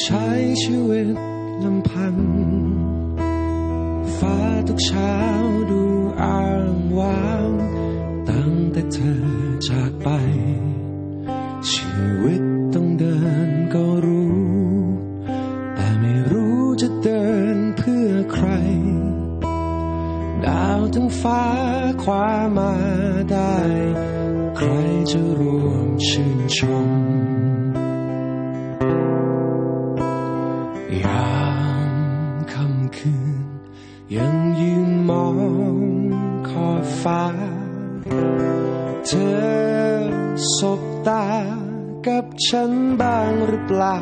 ช้ชีวิตลำพังฟ้าทุกเช้าดูอ้างว้างตั้งแต่เธอจากไปชีวิตต้องเดินก็รู้แต่ไม่รู้จะเดินเพื่อใครดาวทั้งฟ้าคว้ามาได้ใครจะร่วมชื่นชมยามค่ำคืนยังยืนมองขอบฟ้าเธอสบตากับฉันบ้างหรือเปล่า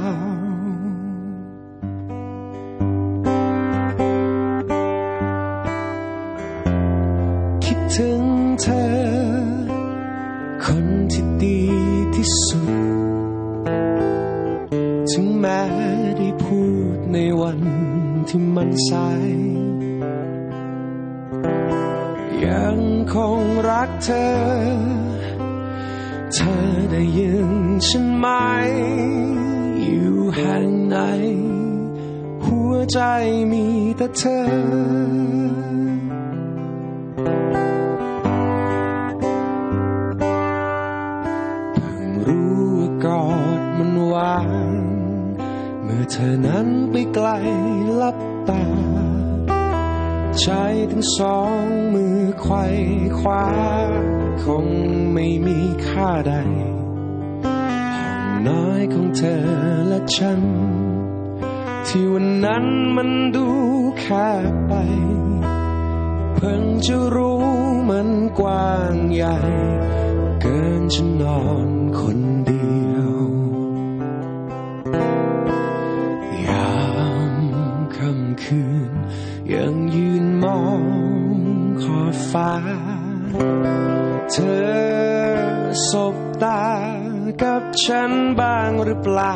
คิดถึงเธอคนที่ดีที่สุดถึงแม้ได้พูดในวันที่มันสายยังคงรักเธอเธอได้ยินฉันไหมอยู่แห่งไหนหัวใจมีแต่เธอเพิ่งรู้ว่ากอดมันหวานเมื่อเธอนั้นไปไกลลับตาใจทั้งสองมือไขว่คว้าคงไม่มีค่าใดห้องน้อยของเธอและฉันที่วันนั้นมันดูแคบไปเพิ่งจะรู้มันกว้างใหญ่เกินจะนอนคนเดียวยามค่ำคืนยังยืนมองขอบฟ้าเธอสบตากับฉันบ้างหรือเปล่า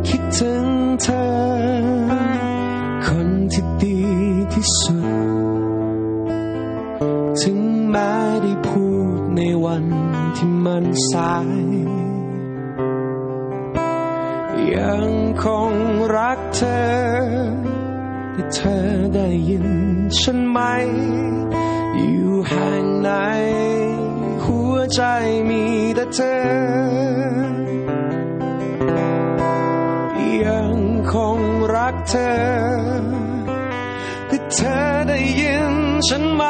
คิดถึงเธอคนที่ดีที่สุดถึงแม้ได้พูดในวันที่มันสายยังคงรักเธอแต่เธอได้ยินฉันไหมอยู่แห่งไหนหัวใจมีแต่เธอยังคงรักเธอแต่เธอได้ยินฉันไหม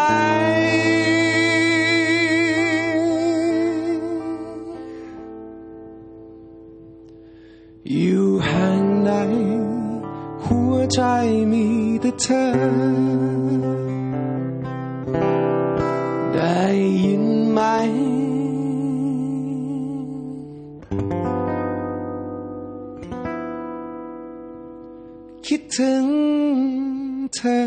อยู่แห่งไหนหัวใจมีแต่เธอได้ยินไหมคิดถึงเธอ